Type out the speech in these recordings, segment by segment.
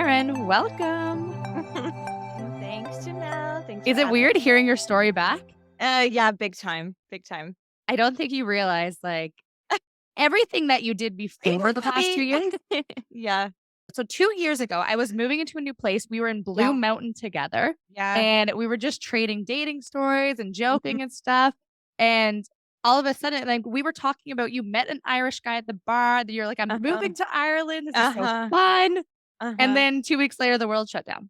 Erin, welcome. Thanks, Jenelle. Thanks Is for it having weird me. hearing your story back? Yeah, big time. Big time. I don't think you realize everything that you did before the past 2 years. Yeah. So 2 years ago, I was moving into a new place. We were in Blue Yeah. Mountain together Yeah. and we were just trading dating stories and Mhm. joking and stuff. And all of a sudden, we were talking about you met an Irish guy at the bar. That you're like, I'm Uh-huh. moving to Ireland. This is so Uh-huh. fun. And Uh-huh. then 2 weeks later, the world shut down.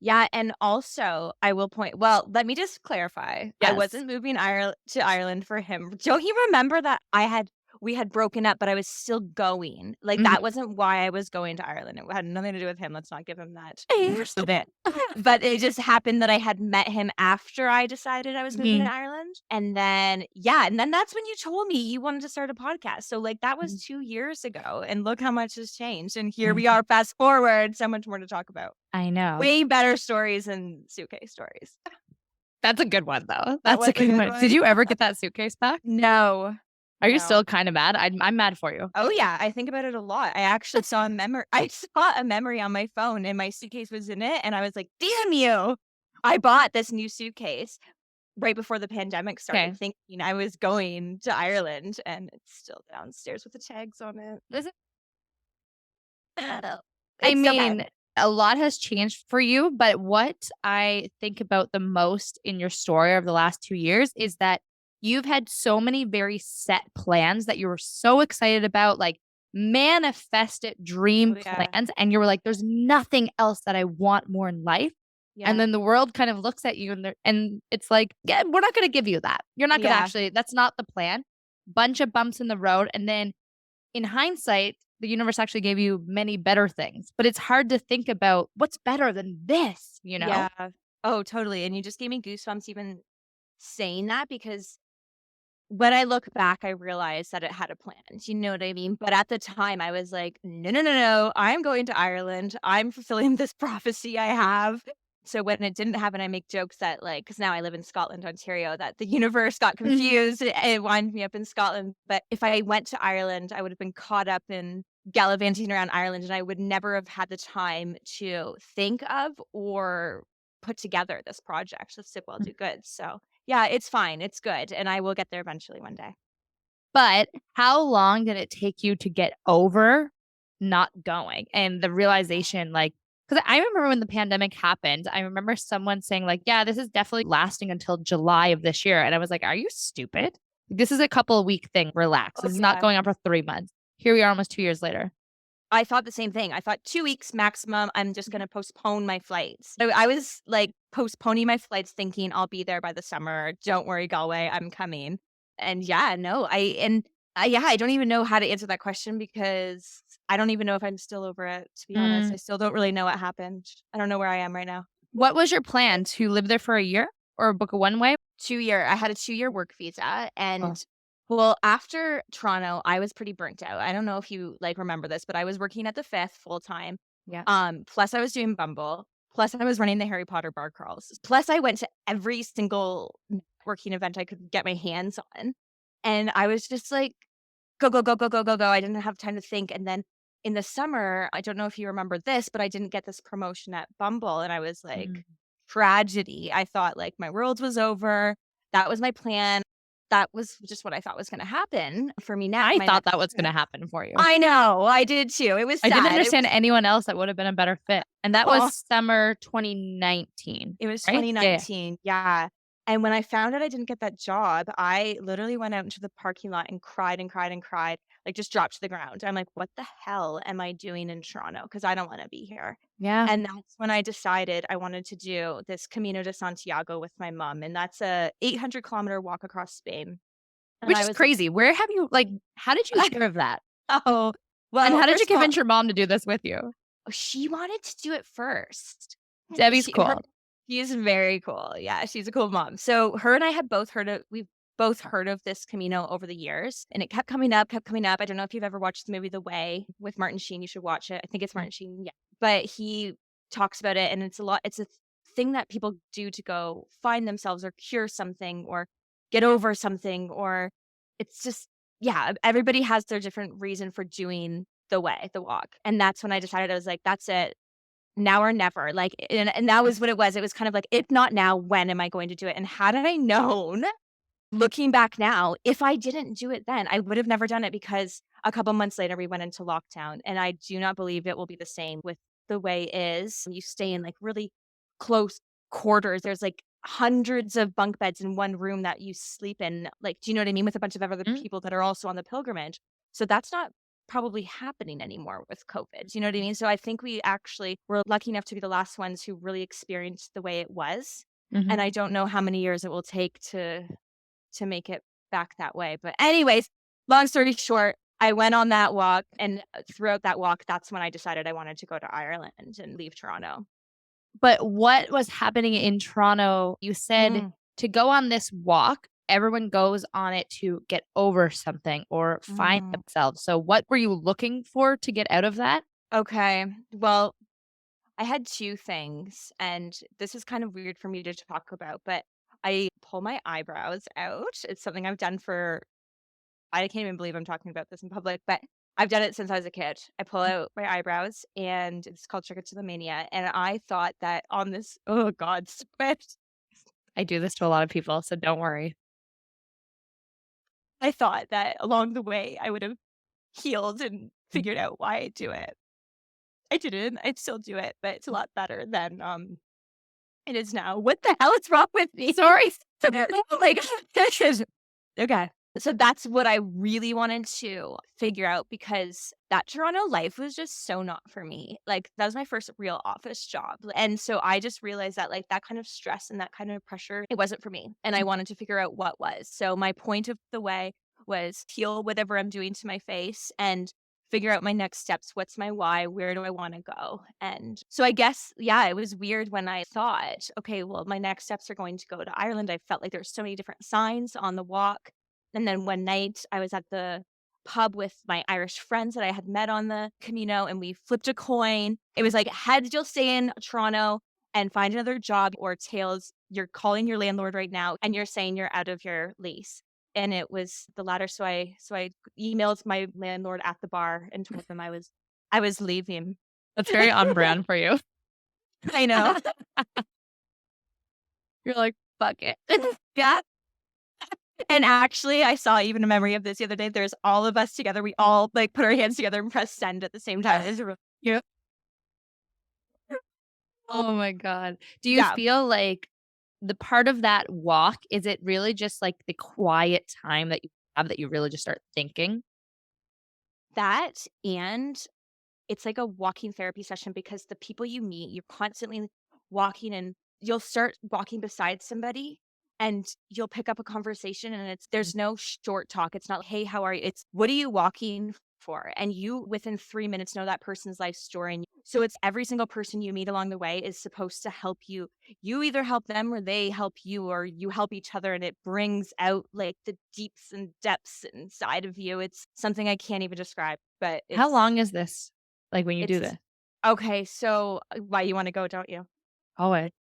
Yeah, and also I will let me just clarify. I Yes. wasn't moving to Ireland for him. Don't you remember that we had broken up, but I was still going? Like, that Mhm. wasn't why I was going to Ireland. It had nothing to do with him. Let's not give him that first bit. But it just happened that I had met him after I decided I was moving to Mhm. Ireland. And then that's when you told me you wanted to start a podcast. So, like, that was Mhm. 2 years ago, and look how much has changed. And here we Mhm. are, fast forward, so much more to talk about. I know. Way better stories than suitcase stories. That's a good one, though. That That's a was a good good one. Did one. you ever get that suitcase back? No. Are you No. still kinda mad? I'm mad for you. Oh, yeah, I think about it a lot. I actually saw a memory on my phone, and my suitcase was in it, and I was like, "Damn you." I bought this new suitcase right before the pandemic started, Okay. thinking I was going to Ireland, and it's still downstairs with the tags on it. Is it I It's okay. mean, a lot has changed for you, but what I think about the most in your story over the last 2 years is that you've had so many very set plans that you were so excited about, like, manifested dream Oh, yeah. plans, and you were like, "There's nothing else that I want more in life." And Yeah. then the world kind of looks at you and it's like, "Yeah, we're not gonna give you that. You're not gonna Yeah. actually that's not the plan." Bunch of bumps in the road, and then in hindsight, the universe actually gave you many better things, but it's hard to think about what's better than this, you know? Yeah. Oh, totally, and you just gave me goosebumps even saying that because when I look back, I realized that it had a plan. Do you know what I mean? But at the time, I was like, no, no, no, no. I'm going to Ireland. I'm fulfilling this prophecy I have. So when it didn't happen, I make jokes that, like, because now I live in Scotland, Ontario, that the universe got Mhm. confused and it wound me up in Scotland. But if I went to Ireland, I would have been caught up in gallivanting around Ireland and I would never have had the time to think of or put together this project, the Sip Well Do Good. So yeah, it's fine, it's good, and I will get there eventually one day. But how long did it take you to get over not going and the realization, like, because I remember when the pandemic happened, I remember someone saying, like, yeah, this is definitely lasting until July of this year. And I was like, are you stupid? This is a couple of week thing. Relax. Oh, This is not yeah. going on for 3 months. Here we are almost 2 years later. I thought the same thing. I thought 2 weeks maximum, I'm just gonna postpone my flights. I was, like, postponing my flights thinking I'll be there by the summer, "Don't worry, Galway, I'm coming." And yeah, no, I don't even know how to answer that question because I don't even know if I'm still over it, to be honest. Mm. I still don't really know what happened. I don't know where I am right now. What was your plan, to live there for a year or book a one way? I had a 2-year work visa Oh, and well, after Toronto, I was pretty burnt out. I don't know if you, like, remember this, but I was working at the Fifth full time. yeah. Plus I was doing Bumble, plus I was running the Harry Potter bar crawls, plus I went to every single networking event I could get my hands on, and I was just like, "Go, go, go, go, go, go, go." I didn't have time to think, and then in the summer, I don't know if you remember this, but I didn't get this promotion at Bumble, and I was Mm. like, tragedy. I thought, like, my world was over. That was my plan. That was just what I thought was gonna happen for me I my thought next that was step. gonna happen for you. I know, I did too. It was I didn't sad. It understand was anyone else that would have been a better fit, and that oh, was summer 2019, it was right? Yeah, 2019, yeah, and when I found out I didn't get that job, I literally went out into the parking lot and cried and cried and cried, like, just dropped to the ground. I'm like, "What the hell am I doing in Toronto? Because I don't wanna be here." yeah, And that's when I decided I wanted to do this Camino de Santiago with my mom, and that's a 800-kilometer walk across Spain, and which I is was like, crazy. Where have you how did you hear of that? "Oh." And Well, how did you first of all, convince your mom to do this with you? she wanted to do it first. Debbie's She her cool. She is very cool. Yeah, she's a cool mom. So her and I had we've both heard of this Camino over the years, and it kept coming up, kept coming up. I don't know if you've ever watched the movie The Way with Martin Sheen. You should watch it. I think it's Mm, Martin Sheen. Yeah, but he talks about it, and it's a thing that people do to go find themselves or cure something or get over something, or it's just yeah. Everybody has their different reason for doing the walk, and that's when I decided I was like, that's it. now or never. Like, and that was what it was. It was kind of like, if not now, when am I going to do it? And had I known, looking back now, if I didn't do it then, I would have never done it because a couple months later we went into lockdown. And I do not believe it will be the same with the way it is. You stay in like really close quarters. There's like hundreds of bunk beds in one room that you sleep in. Like, do you know what I mean? With a bunch of other Mm, people that are also on the pilgrimage. So that's not probably happening anymore with COVID. Do you know what I mean? So I think we actually were lucky enough to be the last ones who really experienced the way it was. mhm. And I don't know how many years it will take to make it back that way. But anyways, long story short, I went on that walk, and throughout that walk, that's when I decided I wanted to go to Ireland and leave Toronto. But what was happening in Toronto? You said Mm, to go on this walk, everyone goes on it to get over something or find mm. themselves. So what were you looking for to get out of that? Okay. Well, I had 2 things, and this is kind of weird for me to talk about, but I pull my eyebrows out. It's something I've done for I can't even believe I'm talking about this in public, but I've done it since I was a kid. I pull out my eyebrows, and it's called Trichotillomania, and I thought that on this oh god, Swift. I do this to a lot of people, so don't worry. I thought that along the way, I would have healed and figured out why I do it. I didn't. I still do it, but it's a lot better than, it is now. What the hell is wrong with me? Sorry. Oh my god. Okay. So that's what I really wanted to figure out because that Toronto life was just so not for me. Like that was my first real office job. And so I just realized that like that kind of stress and that kind of pressure, it wasn't for me. And I wanted to figure out what was. So my point of the way was heal whatever I'm doing to my face and figure out my next steps. What's my why? Where do I want to go? And so I guess, yeah, it was weird when I thought, okay, well, my next steps are going to go to Ireland. I felt like there's so many different signs on the walk. And then one night I was at the pub with my Irish friends that I had met on the Camino and we flipped a coin. It was like heads, you'll stay in Toronto and find another job, or tails, you're calling your landlord right now and you're saying you're out of your lease. And it was the latter. So I emailed my landlord at the bar and told them I was leaving. That's very on brand for you. I know. You're like, fuck it. Yeah. And actually, I saw even a memory of this the other day. There's all of us together. We all like put our hands together and press send at the same time. Yeah. Oh my God. Do you Yeah. feel like the part of that walk, is it really just like the quiet time that you have that you really just start thinking? That and it's like a walking therapy session because the people you meet, you're constantly walking and you'll start walking beside somebody and you'll pick up a conversation and there's no short talk. It's not, hey, how are you? It's what are you walking for? And you within 3 minutes know that person's life story. And so it's every single person you meet along the way is supposed to help you. You either help them or they help you or you help each other and it brings out like the deeps and depths inside of you. It's something I can't even describe, but How it's long is this? Like when you do it's this? okay, so, why you wanna go, don't you? Oh, wait,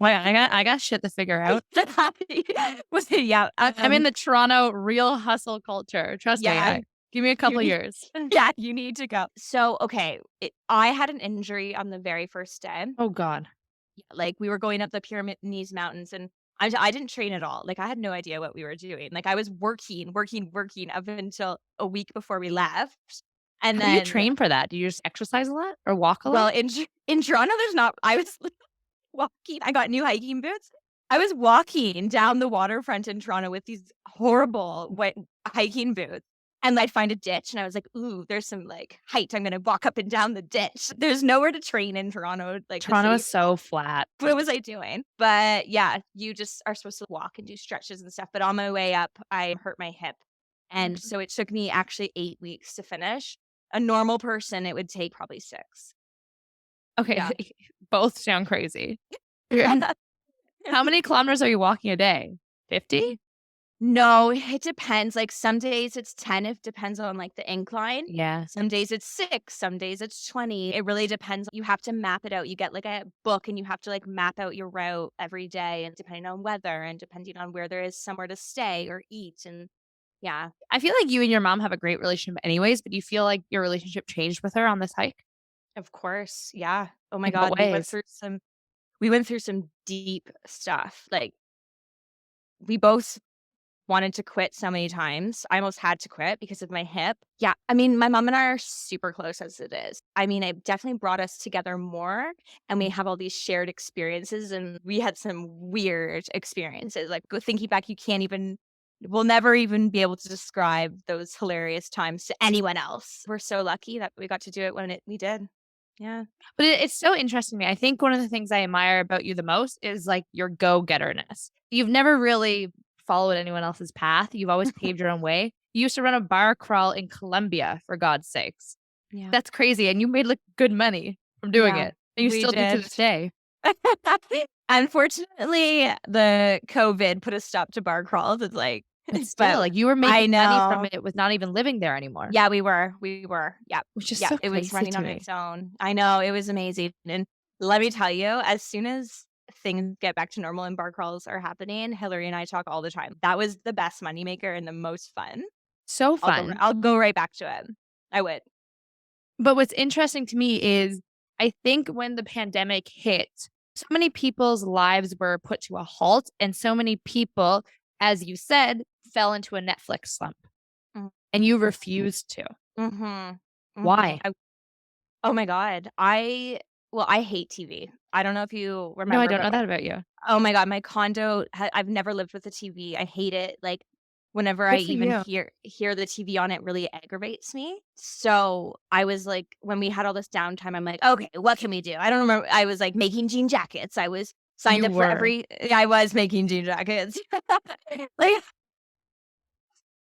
I got shit to figure out. Was it yeah, I'm in the Toronto real hustle culture. Trust me. yeah, Give me a you couple need years. yeah, you need to go. So, okay, I had an injury on the very first day. Oh God. Yeah, like, we were going up the Pyrenees Mountains, and I didn't train at all, like, I had no idea what we were doing, like, I was working up until a week before we left, and How do you then train for that? Do you just exercise a lot or walk a well, lot? in Toronto, there's not I was walking I got new hiking boots. I was walking down the waterfront in Toronto with these horrible wet hiking boots, and I'd find a ditch, and I was like, "Ooh, there's some, like, height. I'm gonna walk up and down the ditch." There's nowhere to train in Toronto, like, the Toronto city. is so flat. What was I doing? But, yeah, you just are supposed to walk and do stretches and stuff, but on my way up, I hurt my hip, and Mhm. so it took me actually 8 weeks to finish. A normal person, it would take probably 6. Okay, Yeah. both sound crazy. How many kilometers are you walking a day? 50? No, it depends, like, some days it's 10, it depends on, like, the incline. Yeah. Some days it's 6, some days it's 20. It really depends. You have to map it out. You get, like, a book, and you have to, like, map out your route every day, and depending on weather and depending on where there is somewhere to stay or eat, and yeah. I feel like you and your mom have a great relationship anyways, but do you feel like your relationship changed with her on this hike? Of course. Yeah. Oh my In what god, ways? we went through some deep stuff. Like, we both wanted to quit so many times. I almost had to quit because of my hip. Yeah, I mean, my mom and I are super close as it is. I mean, it definitely brought us together more, and we have all these shared experiences, and we had some weird experiences. Like, go thinking back, we'll never even be able to describe those hilarious times to anyone else. We're so lucky that we got to do it when we did. Yeah. But it's so interesting to me. I think one of the things I admire about you the most is like your go-getterness. You've never really followed anyone else's path. You've always paved your own way. You used to run a bar crawl in Colombia, for God's sakes. Yeah. That's crazy. And you made like good money from doing Yeah, it. And you we still do to did. this day. Unfortunately, the COVID put a stop to bar crawls. It's like, But still, but like you were I making money from know. it with not even living there anymore, Yeah, we were. Yep, which is yep. so It was crazy running to on me. its own. I know, it was amazing, and let me tell you, as soon as things get back to normal and bar crawls are happening, Hillary and I talk all the time. That was the best moneymaker and the most fun. So fun. I'll go right back to it. I would. But what's interesting to me is I think when the pandemic hit, so many people's lives were put to a halt, and so many people, as you said, fell into a Netflix slump, Mm, and you refused to. mhm, Why? oh my god, I hate TV. I don't know if you No, I remember, don't but know that about you. oh my god, my condo I've never lived with a TV. I hate it. Like, whenever I Good for even you. hear the TV on, it really aggravates me. So, I was like, when we had all this downtime, I'm like, "Okay, what can we do?" I don't remember, I was, like, making jean jackets. I was signed You up for were. I was making jean jackets. Like,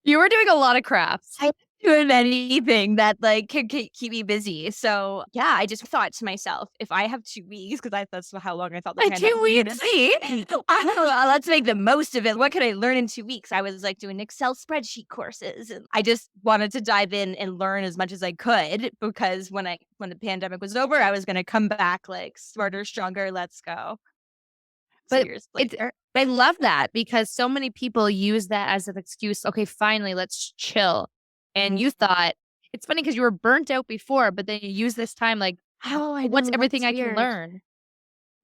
You were doing a lot of crafts. I'm doing anything that, like, could keep me busy. So, yeah, I just thought to myself, if I have 2 weeks, 'cause that's how long I thought the pandemic 2 was gonna weeks? be, let's make the most of it. What could I learn in 2 weeks? I was, like, doing Excel spreadsheet courses, and I just wanted to dive in and learn as much as I could, because when the pandemic was over, I was gonna come back, like, smarter, stronger, let's go. 2 But years it's later. I love that because so many people use that as an excuse. Okay, finally, let's chill. And Mhm. you thought it's funny because you were burnt out before, but then you use this time like, Oh, I what's know, everything that's I can weird. learn?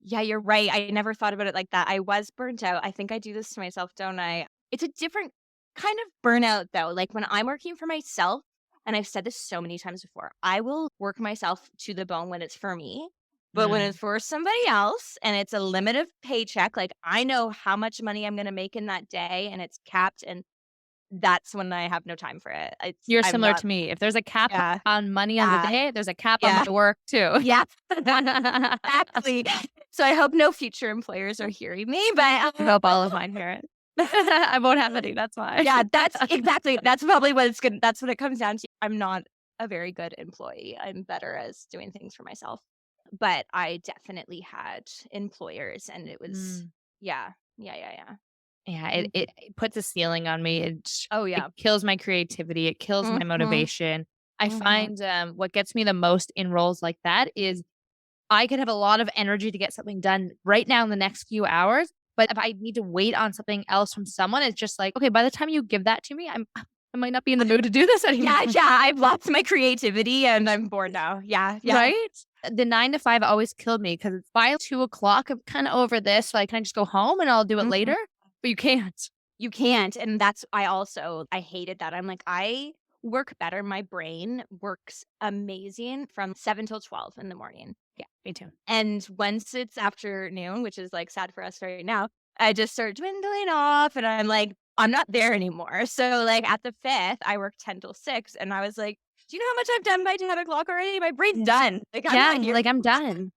Yeah, you're right. I never thought about it like that. I was burnt out. I think I do this to myself, don't I? It's a different kind of burnout, though. Like, when I'm working for myself, and I've said this so many times before, I will work myself to the bone when it's for me. But when it's Mm. for somebody else and it's a limited paycheck, like, I know how much money I'm going to make in that day, and it's capped. And that's when I have no time for it. You're I'm similar not, to me. If there's a cap yeah, on money on the yeah, day, there's a cap on yeah, my work too. yeah. Exactly. So I hope no future employers are hearing me, but, I hope all of mine hear it. I won't have any, that's why. yeah, that's what it comes down to. I'm not a very good employee. I'm better as doing things for myself. But I definitely had employers, and it was, Mm. yeah. Yeah, yeah, yeah. Yeah, Mhm. it puts a ceiling on me. Oh, It yeah. kills my creativity. It kills my Mhm, motivation. I mhm. find what gets me the most in roles like that is I could have a lot of energy to get something done right now in the next few hours. But if I need to wait on something else from someone, it's just like, okay, by the time you give that to me, I might not be in the mood to do this anymore. Yeah, yeah, I've lost my creativity, and I'm bored now. Yeah, yeah. Right? The 9 to 5 always killed me because it's by 2 o'clock. I'm kind of over this. Like, can I just go home and I'll do it Mhm. later? But you can't. You can't, and I hated that. I'm like, I work better. My brain works amazing from 7 till 12 in the morning. Yeah, me too. And once it's afternoon, which is, like, sad for us right now, I just start dwindling off, and I'm like, I'm not there anymore. So, like, at the 5th, I work 10 till 6, and I was like, "Do you know how much I've done by 10 o'clock already? My brain's done. Like, I'm Yeah, not here." like I'm done.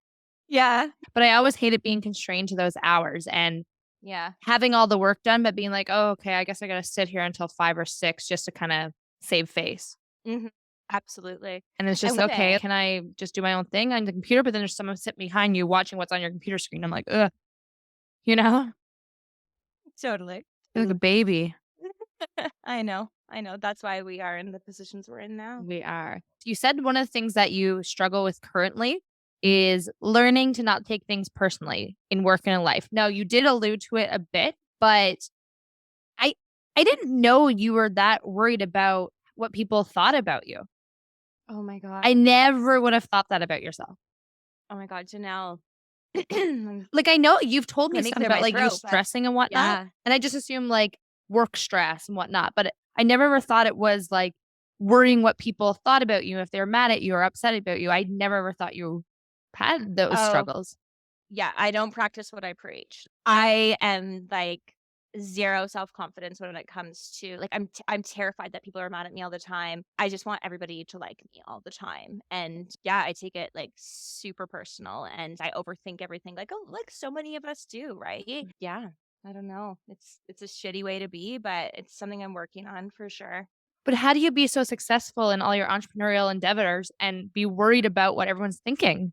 Yeah. But I always hated being constrained to those hours and Yeah. having all the work done, but being like, oh, okay, I guess I got to sit here until 5 or 6 just to kind of save face. Mhm. Absolutely. And it's I just, would okay, say can I just do my own thing on the computer? But then there's someone sitting behind you watching what's on your computer screen. I'm like, ugh, you know, totally. like a baby. I know. That's why we are in the positions we're in now. We are. You said one of the things that you struggle with currently is learning to not take things personally in work and in life. Now, you did allude to it a bit, but I I didn't know you were that worried about what people thought about you. Oh my god. I never would have thought that about yourself. Oh my god, Jenelle. Let Like, I know you've told me me stuff clear about, my like, you throat, but stressing and whatnot, yeah. and I just assume, like, work stress and whatnot, but I never ever thought it was, like, worrying what people thought about you if they were mad at you or upset about you. I never ever thought you had those Oh, struggles. yeah, I don't practice what I preach. I am, like, 0 self-confidence when it comes to like, I'm terrified that people are mad at me all the time. I just want everybody to like me all the time, and, yeah, I take it, like, super personal, and I overthink everything, like, oh, like so many of us do, right? Yeah, I don't know. It's a shitty way to be, but it's something I'm working on for sure. But how do you be so successful in all your entrepreneurial endeavors and be worried about what everyone's thinking?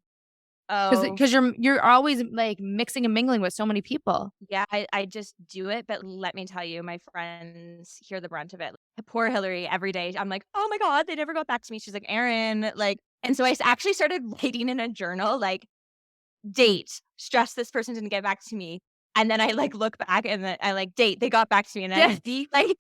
Because Oh, because you're always, like, mixing and mingling with so many people. yeah, I just do it, but let me tell you, my friends hear the brunt of it. Poor Hillary, every day, I'm like, "Oh my god, they never got back to me." She's like, "Erin," like and so actually started writing in a journal, like, "Date, stress this person didn't get back to me." And then I, like, look back and then I, like, "Date, they got back to me." And Yeah. I like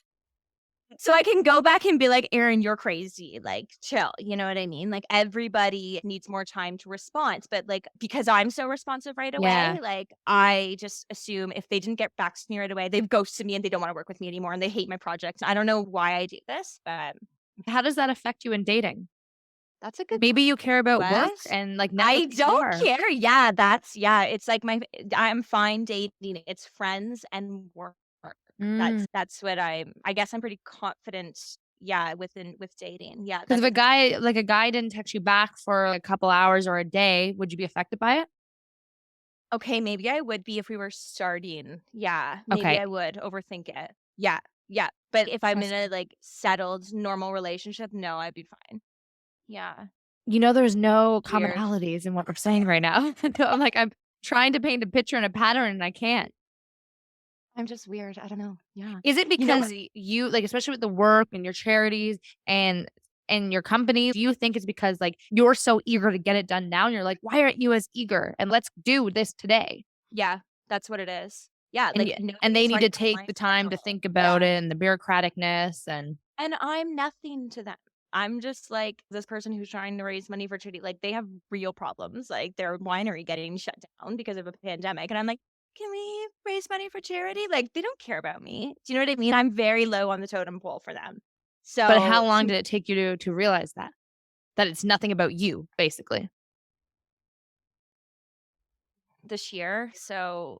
so I can go back and be like, "Erin, you're crazy, like, chill," you know what I mean? Like, everybody needs more time to respond, but, like, because I'm so responsive right Yeah. away, like, I just assume if they didn't get back to me right away, they've ghosted me and they don't wanna work with me anymore and they hate my project. I don't know why I do this, but How does that affect you in dating? that's a good Maybe you care about work quest. and, like, I networking don't more. care. Yeah, that's yeah, it's like I'm fine dating. It's friends and work. Mm. That's what I guess I'm pretty confident, yeah, with dating. Yeah, 'Cause if that's a a guy didn't text you back for a couple hours or a day, would you be affected by it? okay, maybe I would be if we were starting. Yeah, maybe Okay. I would overthink it. Yeah, yeah. But if I'm in a, Interesting. like, settled, normal relationship, no, I'd be fine. Yeah. There's no Weird. commonalities in what we're saying right now. I'm trying to paint a picture and a pattern, and I can't. I'm just weird. I don't know. Yeah. Is it You know because you like, especially with the work and your charities and your company, do you think it's because, like, you're so eager to get it done now, and you're like, "Why aren't you as eager? And let's do this today." yeah, that's what it is. Yeah, And like, y and they nobody's need right to on take my the time to schedule. think about Yeah. it and the bureaucraticness and And I'm nothing to them. I'm just like this person who's trying to raise money for charity. Like they have real problems, like their winery getting shut down because of a pandemic. And I'm like, can we raise money for charity? Like they don't care about me. Do you know what I mean? I'm very low on the totem pole for them. but how So long did it take you to realize that? That it's nothing about you, basically? this year, so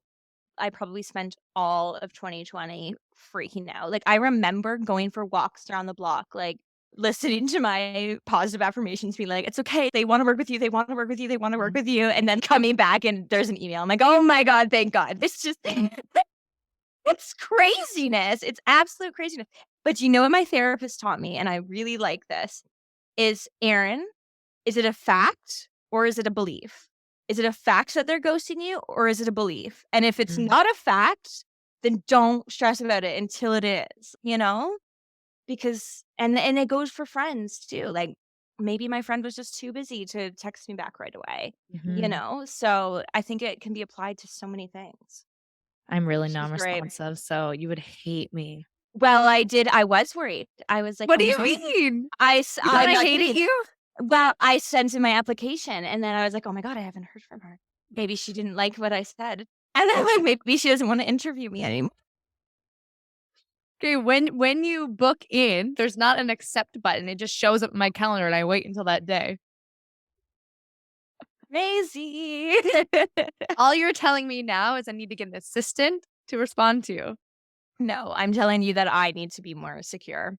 I probably spent all of 2020 freaking out. Like, I remember going for walks around the block, like, listening to my positive affirmations, being like, "It's okay. They wanna work with you. They wanna work with you. They wanna work Mhm. with you." And then coming back and there's an email. I'm like, "Oh my god, thank God." It's just it's craziness. It's absolute craziness. But you know what my therapist taught me, and I really like this, is, "Erin, is it a fact or is it a belief? Is it a fact that they're ghosting you or is it a belief? And if it's Mm. not a fact, then don't stress about it until it is, you know? Because and it goes for friends too. Like maybe my friend was just too busy to text me back right away, you Mhm. know? So I think it can be applied to so many things. I'm really She's great. non-responsive, so you would hate me. Well, I was worried. I was like, What "Oh do my you god." mean? You thought I'm I not hated kidding. you? Well, I sent in my application and then I was like, "Oh my god, I haven't heard from her. Maybe she didn't like what I said." And then, like, maybe she doesn't wanna interview me anymore. Okay, when you book in, there's not an accept button. It just shows up in my calendar, and I wait until that day. Crazy. All you're telling me now is I need to get an assistant to respond to you. No, I'm telling you that I need to be more secure.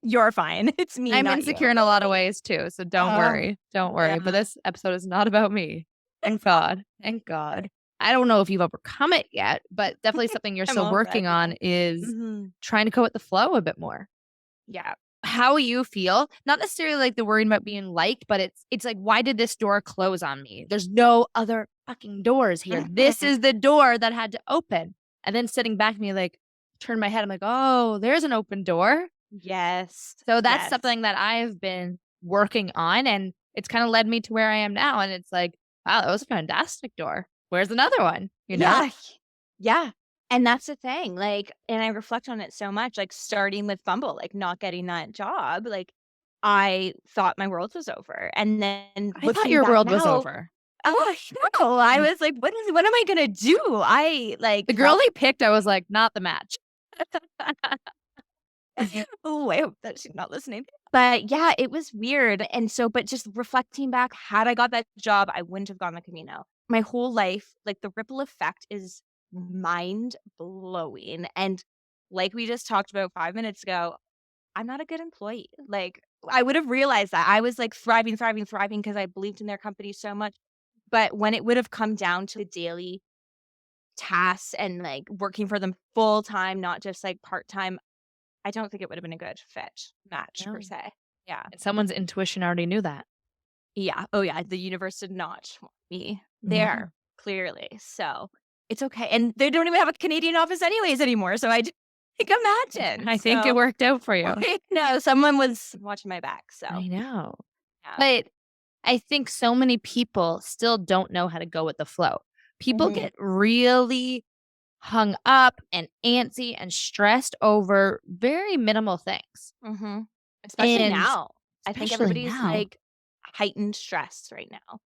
You're fine. It's me, I'm not you. insecure in a lot of ways too, so don't Oh, worry. Don't worry. But yeah. this episode is not about me. Thank God. Thank God. I don't know if you've overcome it yet, but definitely something you're I'm still working already. on is Mhm. trying to go with the flow a bit more. Yeah. How you feel, not necessarily like the worrying about being liked, but it's like, why did this door close on me? There's no other fucking doors here. This Mhm. is the door that had to open. And then sitting back me like turn my head, I'm like, oh, there's an open door. Yes. So that's Yes. something that I've been working on, and it's kind of led me to where I am now. And it's like, wow, that was a fantastic door. Where's another one? You know? Yeah. Yeah. And that's the thing, like and I reflect on it so much, like, starting with Bumble, like, not getting that job, like I thought my world was over. And then I thought looking your back world was now, over. oh, no, I was like, what am I gonna do? I like The girl felt they picked, I was like, not the match. oh, I hope that she's not listening. But yeah, it was weird. And so, but just reflecting back, had I got that job, I wouldn't have gone the Camino. My whole life, like the ripple effect is mind blowing. And like we just talked about 5 minutes ago, I'm not a good employee. Like I would have realized that I was like thriving, thriving, thriving because I believed in their company so much. But when it would have come down to the daily tasks and like working for them full time, not just like part time, I don't think it would have been a good fit match per No. se. Yeah. And someone's intuition already knew that. Yeah. Oh, yeah. The universe did not want me No. there, clearly. So it's okay. And they don't even have a Canadian office anyways anymore. So I just like imagine. I think it So worked out for you. no, someone was watching my back. So I know. yeah. But I think so many people still don't know how to go with the flow. People Hmm. get really hung up and antsy and stressed over very minimal things. Hmm. Especially And now. I think especially everybody's now, like heightened stress right now.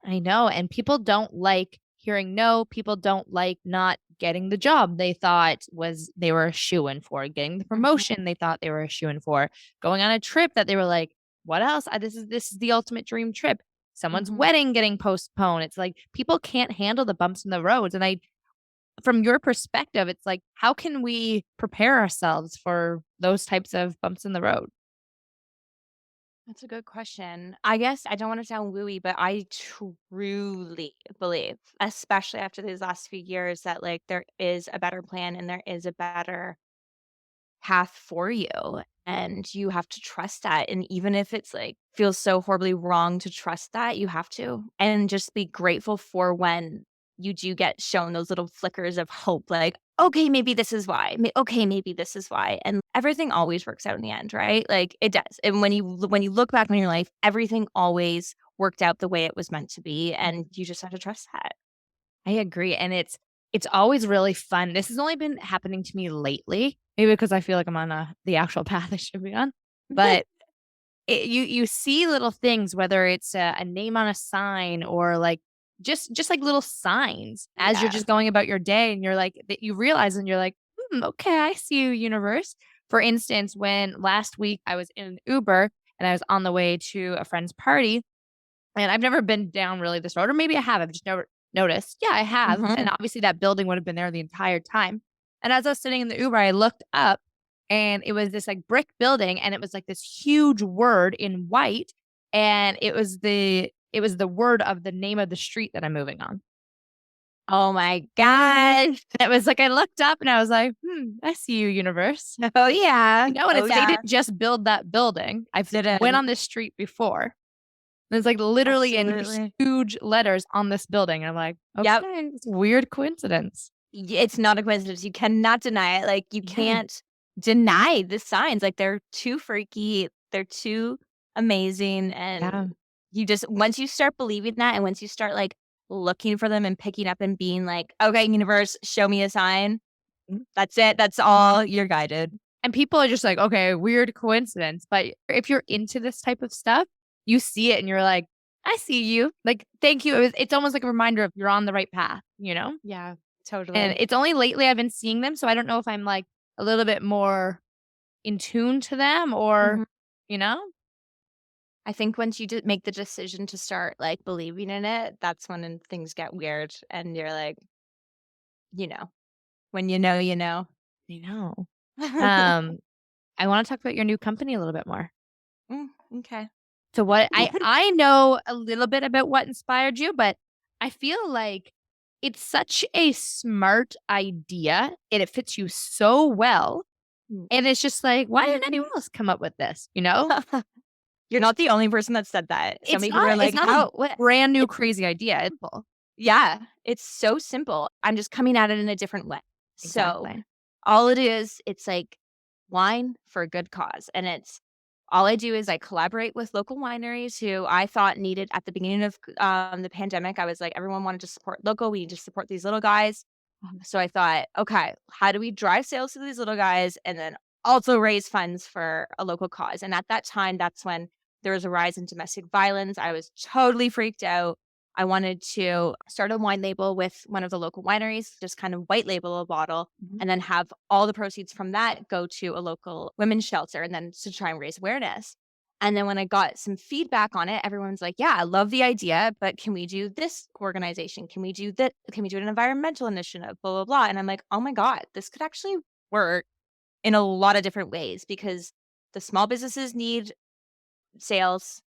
I know. And people don't like hearing no. People don't like not getting the job they thought was they were a shoe in for, getting the Mhm. promotion they thought they were a shoe in for, going on a trip that they were like, what else? This is the ultimate dream trip. Someone's Mhm. wedding getting postponed. It's like people can't handle the bumps in the roads. And I from your perspective, it's like, how can we prepare ourselves for those types of bumps in the road? That's a good question. I guess I don't want to sound wooey, but I truly believe, especially after these last few years, that like there is a better plan and there is a better path for you. And you have to trust that. And even if it's like feels so horribly wrong to trust that, you have to. And just be grateful for when you do get shown those little flickers of hope, like, okay, maybe this is why. Okay, maybe this is why. And everything always works out in the end, right? Like it does. And when you look back on your life, everything always worked out the way it was meant to be. And you just have to trust that. I agree. And it's always really fun. This has only been happening to me lately, maybe because I feel like I'm on the actual path I should be on. But you see little things, whether it's a name on a sign or like just like little signs as you're Yeah. just going about your day, and you're like that you realize, and you're like, okay, I see you, universe. For instance, when last week I was in an Uber and I was on the way to a friend's party, and I've never been down really this road, or maybe I have. I've just never noticed. Yeah, I have. And Hmm. obviously that building would have been there the entire time. And as I was sitting in the Uber, I looked up and it was this like brick building, and it was like this huge word in white. And it was the word of the name of the street that I'm moving on. Oh my gosh. And it was like I looked up and I was like, I see you, universe. Oh yeah. And Oh it's they yeah. didn't just build that building. I've went Didn't. on this street before. There's, like, literally in Absolutely. huge letters on this building, and I'm like, Yep. "Okay, it's a weird coincidence." It's not a coincidence. You cannot deny it. Like, you Yeah, can't deny the signs. Like, they're too freaky. They're too amazing. And yeah. you just, once you start believing that, and once you start like looking for them and picking up and being like, okay, universe, show me a sign. Mm. That's it. That's all. You're guided. And people are just like, "Okay, weird coincidence," but if you're into this type of stuff, you see it and you're like, "I see you." Like, "Thank you." It's almost like a reminder of you're on the right path, you know? Yeah, And totally. it's only lately I've been seeing them, so I don't know if I'm, like, a little bit more in tune to them or Mhm. you know? I think once you make the decision to start like believing in it, that's when things get weird. And you're like, you know, when you know, you know. I know. Um I wanna talk about your new company a little bit more. Mm, okay. So what I know a little bit about what inspired you, but I feel like it's such a smart idea and it fits you so well. Mm. And it's just like, why didn't anyone else come up with this? You know? You're not the only person that said that. So It's many people are not it's like, not a "How what?" brand new It's crazy idea. It's cool. yeah, it's so simple. I'm just coming at it in a different way. So, Exactly. all it is, it's like wine for a good cause, and it's all I do is I collaborate with local wineries who I thought needed at the beginning of, the pandemic, I was like, "Everyone wanted to support local, we need to support these little guys." So I thought, "Okay, how do we drive sales to these little guys and then also raise funds for a local cause. And at that time, that's when there was a rise in domestic violence. I was totally freaked out. I wanted to start a wine label with one of the local wineries, just kind of white label a bottle, Mhm. and then have all the proceeds from that go to a local women's shelter and then to try and raise awareness. And then when I got some feedback on it, everyone's like, yeah, I love the idea, but can we do this organization? Can we do that? Can we do an environmental initiative? Blah, blah, blah. And I'm like, oh my God, this could actually work in a lot of different ways because the small businesses need sales,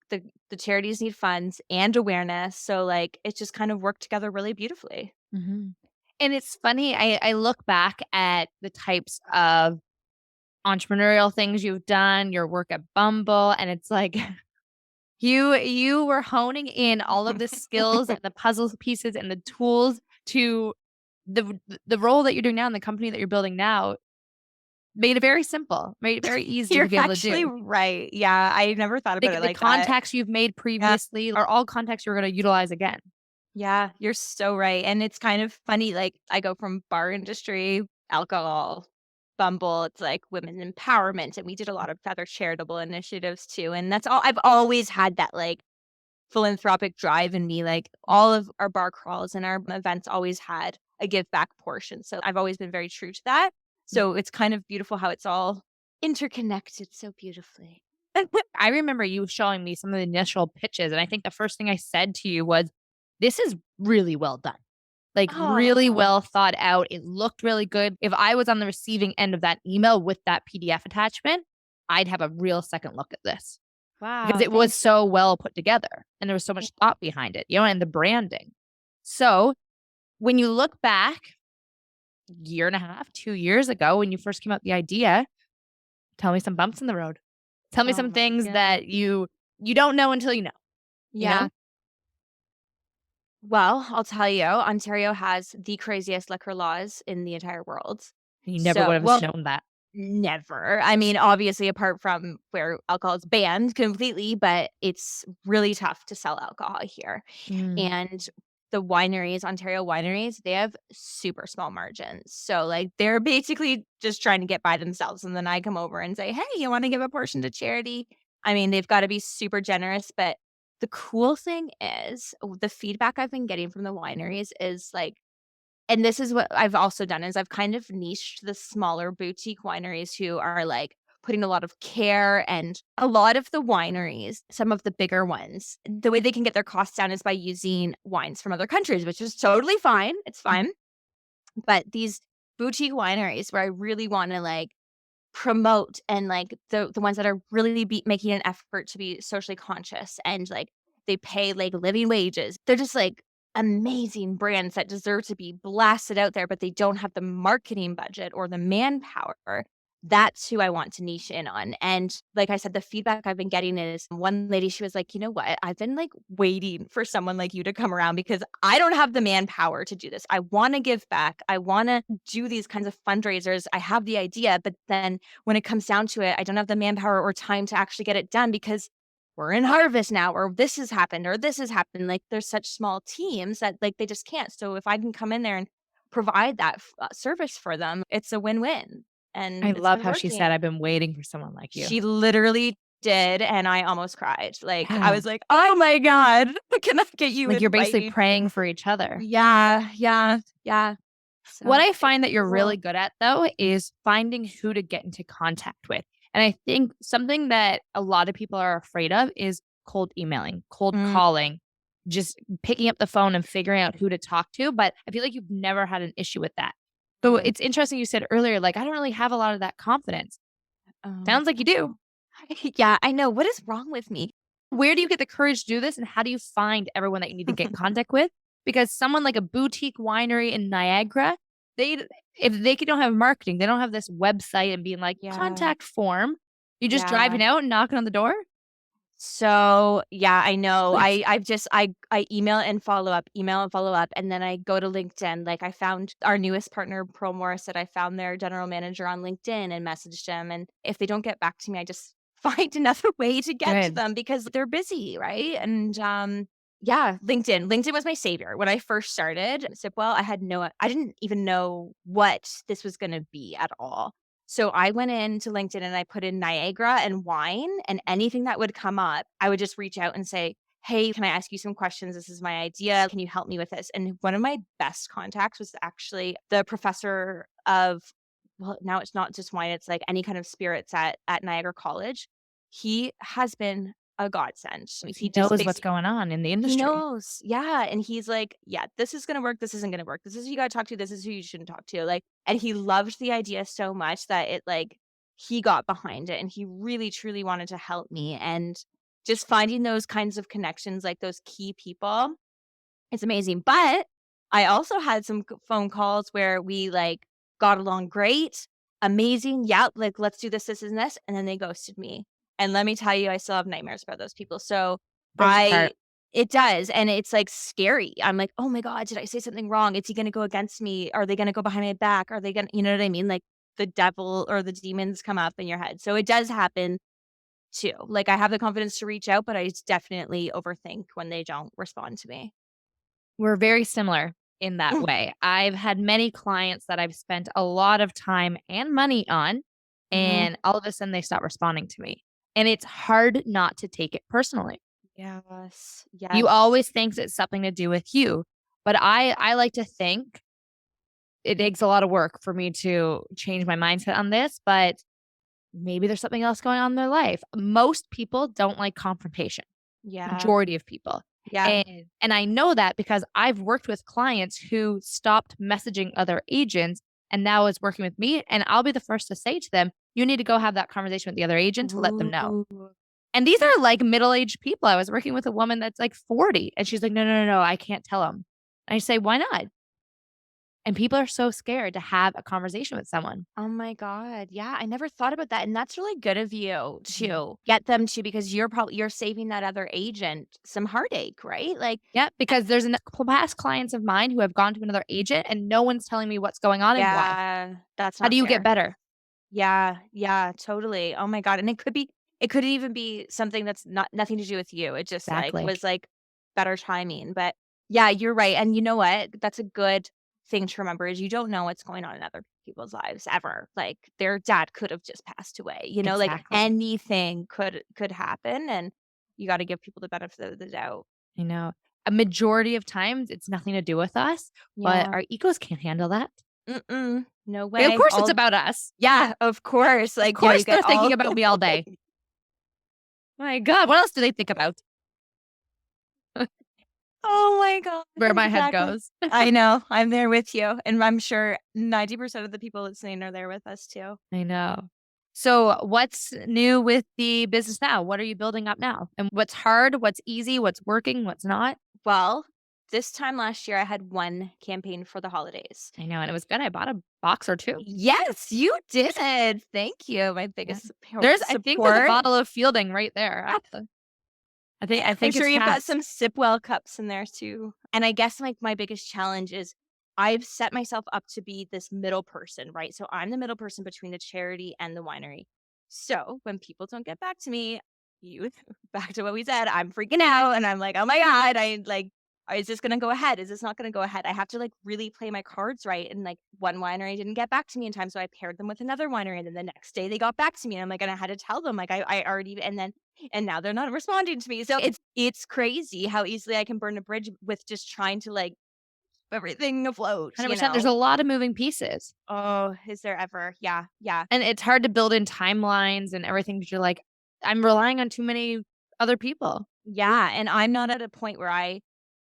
the charities need funds and awareness. So like it just kind of worked together really beautifully. Mhm. And it's funny, I look back at the types of entrepreneurial things you've done, your work at Bumble, and it's like you were honing in all of the skills and the puzzle pieces and the tools to the role that you're doing now and the company that you're building now made it very simple, made it very easy You're to be able to actually do. right. Yeah, I never thought about it The like that. contacts you've made Yeah. previously are all contacts you're gonna utilize again. Yeah, you're so right. And it's kind of funny, like I go from bar industry, alcohol, Bumble, it's like women empowerment. And we did a lot of other charitable initiatives too. And that's all I've always had that like philanthropic drive in me. Like all of our bar crawls and our events always had a give back portion. So I've always been very true to that. So it's kind of beautiful how it's all interconnected so beautifully. I remember you showing me some of the initial pitches, and I think the first thing I said to you was, "This is really well done." Like, really Oh, well thought out. It looked really good. If I was on the receiving end of that email with that PDF attachment, I'd have a real second look at this because wow. it was Thank so well put together and there was so you. much thought behind it, and the branding. So, when you look back year and a half, 2 years ago when you first came up with the idea, tell me some bumps in the road. Tell me Oh some my things God. that you don't know until you know, you know? Yeah. Well, I'll tell you, Ontario has the craziest liquor laws in the entire world. You never would So, have well, known that. never. I mean, obviously, apart from where alcohol is banned completely, but it's really tough to sell alcohol here. Mm. And the wineries, Ontario wineries, they have super small margins. So, like, they're basically just trying to get by themselves. And then I come over and say, hey, you want to give a portion to charity? I mean, they've got to be super generous. But the cool thing is, the feedback I've been getting from the wineries is like, and this is what I've also done is I've kind of niched the smaller boutique wineries who are, like, putting a lot of care and a lot of the wineries, some of the bigger ones, the way they can get their costs down is by using wines from other countries, which is totally fine, it's fine. But these boutique wineries where I really wanna, like, promote and, like, the ones that are really be making an effort to be socially conscious and, like, they pay, like, living wages. They're just, like, amazing brands that deserve to be blasted out there, but they don't have the marketing budget or the manpower. That's who I want to niche in on, and like I said, the feedback I've been getting is one lady, she was like, "You know what? I've been, like, waiting for someone like you to come around because I don't have the manpower to do this. I wanna give back. I wanna do these kinds of fundraisers. I have the idea, but then when it comes down to it, I don't have the manpower or time to actually get it done because we're in harvest now, or this has happened, or this has happened. Like there's such small teams that like they just can't. So if I can come in there and provide that service for them, it's a win-win, I and it's love been how she working. said, "I've been waiting for someone like you." She literally did, and I almost cried. Like I Yeah. was like, "Oh my god, can I get you Like, in you're basically writing?" praying for each other. Yeah, yeah, yeah. What So I it's find that you're cool. really good at, though, is finding who to get into contact with. And I think something that a lot of people are afraid of is cold emailing, cold Mm, calling, just picking up the phone and figuring out who to talk to. But I feel like you've never had an issue with that. So good. it's interesting you said earlier, like, I don't really have a lot of that confidence. Oh, Sounds like you do. yeah, I know. What is wrong with me? Where do you get the courage to do this? And how do you find everyone that you need to get in contact with? Because someone like a boutique winery in Niagara, they if they don't have marketing, they don't have this website and being like Yeah, contact form. You just yeah. driving out and knocking on the door. So, yeah, I know. I've just I email and follow up, and then I go to LinkedIn. Like I found our newest partner, Pearl Morris, that I found their general manager on LinkedIn and messaged him. And if they don't get back to me, I just find another way to get to Good. them because they're busy, right? And yeah, LinkedIn. LinkedIn was my savior when I first started. So, well, I didn't even know what this was gonna be at all. So I went into LinkedIn and I put in Niagara and wine, and anything that would come up, I would just reach out and say, "Hey, can I ask you some questions? This is my idea. Can you help me with this?" And one of my best contacts was actually the professor of, well, now it's not just wine, it's like any kind of spirits at Niagara College. He has been a godsend. He He just knows what's basically going on in the he industry. knows. Yeah, and he's like, "Yeah, this is gonna work, this isn't gonna work. This is who you gotta talk to, this is who you shouldn't talk to." Like, and he loved the idea so much that it like he got behind it and he really truly wanted to help me. And just finding those kinds of connections, like those key people, it's amazing. But I also had some phone calls where we like got along great, amazing. Yeah, like let's do this, this, and this. And then they ghosted me. And let me tell you, I still have nightmares about those people. So Breaks your heart. it does. And it's like scary. I'm like, oh my God, did I say something wrong? Is he going to go against me? Are they going to go behind my back? Are they going to, you know what I mean? Like the devil or the demons come up in your head. So it does happen too. Like I have the confidence to reach out, but I definitely overthink when they don't respond to me. We're very similar in that way. I've had many clients that I've spent a lot of time and money on, Mhm. and all of a sudden they stop responding to me. And it's hard not to take it personally. Yes, You yes. always think it's something to do with you. But I like to think it takes a lot of work for me to change my mindset on this, but maybe there's something else going on in their life. Most people don't like confrontation. Yeah, Majority of people. yeah. And I know that because I've worked with clients who stopped messaging other agents and now is working with me, and I'll be the first to say to them, "You need to go have that conversation with the other agent to let them know." Ooh. And these are like middle-aged people. I was working with a woman that's like 40 and she's like, "No, no, no, no, I can't tell them." I say, "Why not?" And people are so scared to have a conversation with someone. Oh my god, yeah, I never thought about that, and that's really good of you Mhm. to get them to because you're saving that other agent some heartache, right? Like Yeah, because there's past clients of mine who have gone to another agent and no one's telling me what's going on and why. yeah, that's How do not you get fair. better? Yeah, yeah, totally. Oh my god, and it could even be something that's nothing to do with you. It just, like, Exactly. was, like, better timing, but yeah, you're right, and you know what? That's a good thing to remember is you don't know what's going on in other people's lives ever. Like, their dad could have just passed away, you know, like, Exactly. anything could happen, and you gotta give people the benefit of the doubt. I know. A majority of times, it's nothing to do with us, but Yeah. our egos can't handle that. Mm-mm. No Of way. course, it's All about us. yeah, of course, Of like, yeah, you course, get they're thinking all about me all day. My God, what else do they think about? Oh my god, Where my head exactly. goes. I know, I'm there with you, and I'm sure 90% of the people listening are there with us too. I know. So, what's new with the business now? What are you building up now? And what's hard? What's easy? What's working? What's not? Well, this time last year, I had 1 campaign for the holidays. I know, and it was good. I bought a box or two. Yes, you did. Thank you, my Yeah. biggest I think there's a support. bottle of Fielding right there, actually. I I'm think sure it's you've got tapped. some Sipwell cups in there too. And I guess, like, my biggest challenge is I've set myself up to be this middle person, right? So I'm the middle person between the charity and the winery. So when people don't get back to me, you back to what we said, I'm freaking out and I'm like, oh my God, I like, is this gonna go ahead? Is this not gonna go ahead? I have to like really play my cards right. And like one winery didn't get back to me in time. So I paired them with another winery. And then the next day they got back to me. And I'm like, and I had to tell them, like, I already, and now they're not responding to me. So it's crazy how easily I can burn a bridge with just trying to like keep everything afloat, you 100%. There's know? a lot of moving pieces. Oh, is there ever? Yeah, yeah. And it's hard to build in timelines and everything because you're like, I'm relying on too many other people. Yeah. And I'm not at a point where I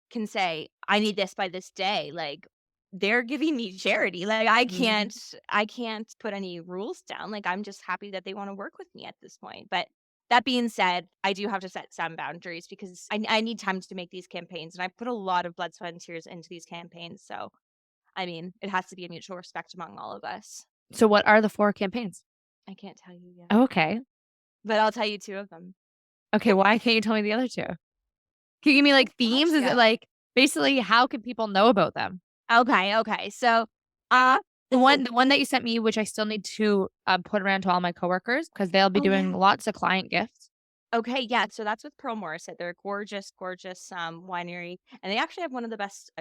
can say, I need this by this day. Like they're giving me charity. Like Mhm. I can't put any rules down. Like I'm just happy that they want to work with me at this point. But that being said, I do have to set some boundaries because I need time to make these campaigns. And I put a lot of blood, sweat, and tears into these campaigns. So I mean, it has to be a mutual respect among all of us. So what are the 4 campaigns? I can't tell you yet, Okay. but I'll tell you 2 of them. Okay, why can't you tell me the other 2? Can you give me, like, themes? Gosh, Is it, yeah. like, basically, how can people know about them? Okay, okay. So, uh, The one that you sent me, which I still need to, put around to all my coworkers because 'cause they'll be oh doing yeah. lots of client gifts. Okay, yeah. So that's with Pearl Morris. They're a gorgeous, gorgeous winery, and they actually have one of the best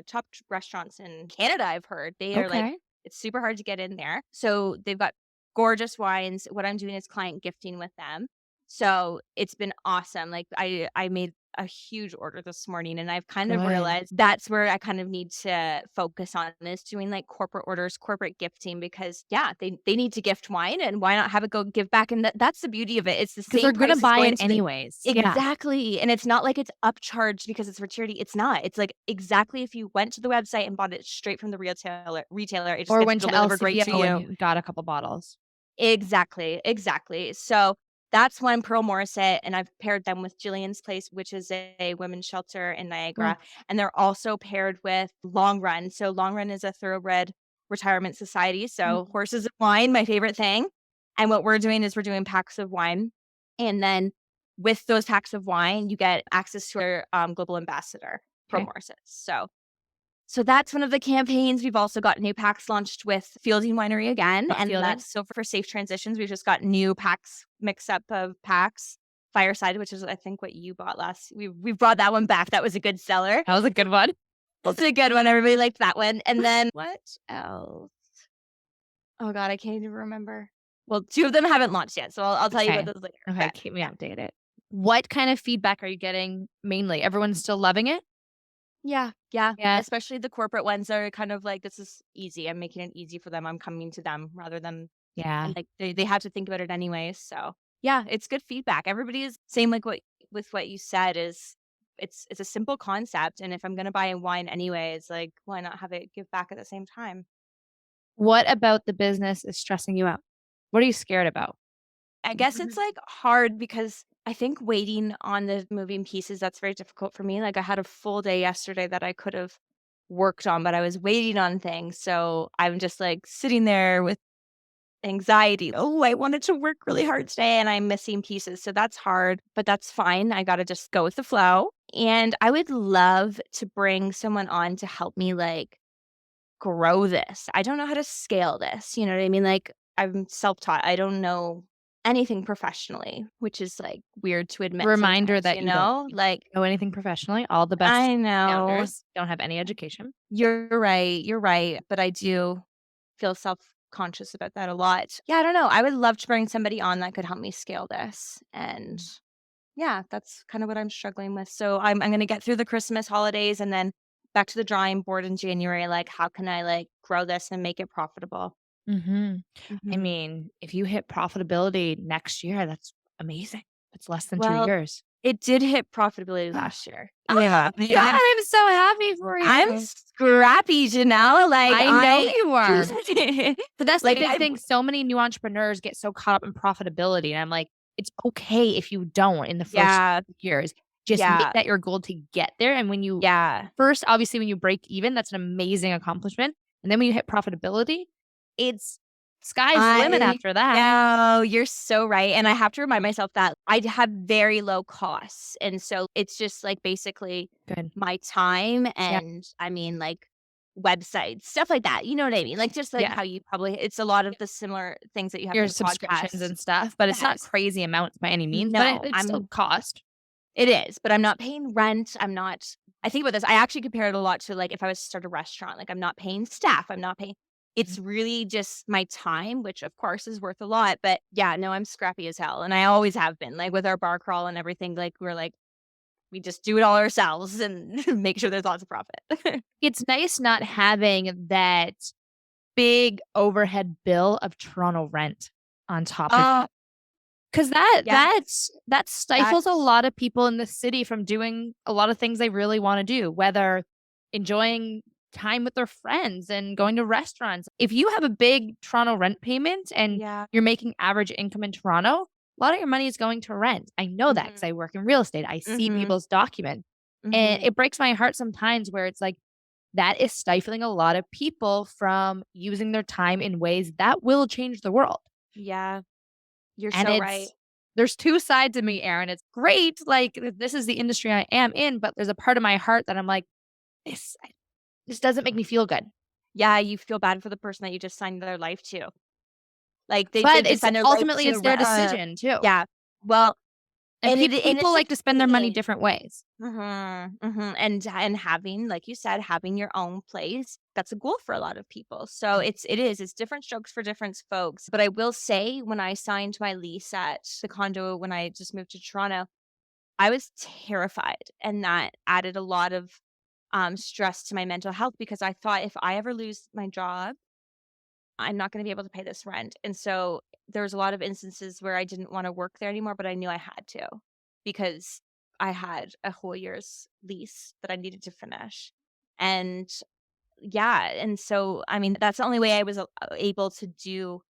restaurants in Canada. I've heard they are like Okay. it's super hard to get in there. So they've got gorgeous wines. What I'm doing is client gifting with them. So it's been awesome. Like I made a huge order this morning, and I've kind of Good. realized that's where I kind of need to focus on, is doing like corporate orders, corporate gifting, because yeah, they need to gift wine, and why not have it go give back? And that's the beauty of it. It's the Because they're same gonna price as buy it going to the anyways. Yeah. exactly. And it's not like it's upcharged because it's for charity. It's not. It's like exactly if you went to the website and bought it straight from the retailer, it just Or gets went to delivered right to LCBO and you. you got a couple bottles. Exactly, exactly. So that's one, Pearl Morissette, and I've paired them with Jillian's Place, which is a women's shelter in Mm, Niagara, and they're also paired with Long Run. So Long Run is a thoroughbred retirement society. mm. So horses and wine, my favorite thing. And what we're doing is we're doing packs of wine, and then with those packs of wine, you get access to our global ambassador, Pearl Okay. Morissette. So that's one of the campaigns. We've also got new packs launched with Fielding Winery again, Not and fielding. that's so for safe transitions. We've just got new packs, mix up of packs. Fireside, which is I think what you bought last. We brought that one back. That was a good seller. That was a good one. That's a good one. Everybody liked that one. And then what else? Oh God, I can't even remember. Well, two of them haven't launched yet, so I'll tell you about Okay. those later. Okay, But keep me yeah, updated. What kind of feedback are you getting mainly? Everyone's still loving it? yeah. Yeah. Especially the corporate ones are kind of like, this is easy. I'm making it easy for them. I'm coming to them rather than, Yeah. and like they have to think about it anyway. So yeah, it's good feedback. Everybody is same, like what with what you said, is it's a simple concept. And if I'm gonna buy a wine anyway, it's like, why not have it give back at the same time? What about the business is stressing you out? What are you scared about? I guess it's like hard because I think waiting on the moving pieces, that's very difficult for me. Like I had a full day yesterday that I could have worked on, but I was waiting on things. So I'm just like sitting there with anxiety. Oh, I wanted to work really hard today and I'm missing pieces. So that's hard, but that's fine. I got to just go with the flow. And I would love to bring someone on to help me like grow this. I don't know how to scale this. You know what I mean? Like I'm self-taught. I don't know anything professionally, which is like weird to admit Reminder sometimes, that you don't Like know anything professionally. All the best I know. founders don't have any education. You're right. You're right. But I do feel self-conscious about that a lot. Yeah, I don't know. I would love to bring somebody on that could help me scale this. And yeah, that's kind of what I'm struggling with. So I'm gonna get through the Christmas holidays and then back to the drawing board in January. Like, how can I like grow this and make it profitable? Mhm. I Mhm. mean, if you hit profitability next year, that's amazing. It's less than 2 Well, years. it did hit profitability last year. Oh Yeah, my god, I'm so happy for I'm you. scrappy, Janelle. Like I know you are. But that's the like big I thing. So many new entrepreneurs get so caught up in profitability. And I'm like, it's okay if you don't in the first yeah, years. Just make yeah, that your goal to get there. And when you yeah. first, obviously, when you break even, that's an amazing accomplishment. And then when you hit profitability, it's sky's the limit I after that. know, you're so right, and I have to remind myself that I have very low costs, and so it's just, like, basically Good. my time Yeah. and, I mean, like, websites, stuff like that, you know what I mean? Like, just like Yeah. how you probably it's a lot of the similar things that you have for Your the subscriptions podcast. and stuff, but it's not Yes. crazy amounts by any means, but No, it's still cost. it is, but I'm not paying rent, I think about this, I actually compare it a lot to, like, if I was to start a restaurant, like, I'm not paying staff, I'm not paying it's really just my time, which, of course, is worth a lot, but, yeah, no, I'm scrappy as hell, and I always have been, like, with our bar crawl and everything, like, we just do it all ourselves and make sure there's lots of profit. It's nice not having that big overhead bill of Toronto rent on top of Oh, 'cause that yes, that stifles a that's lot of people in the city from doing a lot of things they really wanna do, whether enjoying time with their friends and going to restaurants. If you have a big Toronto rent payment and yeah, you're making average income in Toronto, a lot of your money is going to rent. I know that because mhm, I work in real estate. I see mhm, people's documents, and mhm, it breaks my heart sometimes where it's like, that is stifling a lot of people from using their time in ways that will change the world. yeah, you're And so right. there's 2 sides of me, Erin. It's great, like, this is the industry I am in, but there's a part of my heart that I'm like, "This this doesn't make me feel good." Yeah, you feel bad for the person that you just signed their life to. Like, they But just it's signed their life ultimately, to it's their decision too. yeah. Well, And and people it's like to spend their money exciting. different ways. Mhm, mhm, and having, like you said, having your own place, that's a goal for a lot of people. So it's different strokes for different folks. But I will say when I signed my lease at the condo when I just moved to Toronto, I was terrified, and that added a lot of stress to my mental health because I thought if I ever lose my job, I'm not going to be able to pay this rent. And so there was a lot of instances where I didn't want to work there anymore, but I knew I had to because I had a whole year's lease that I needed to finish. And yeah, and so I mean that's the only way I was able to do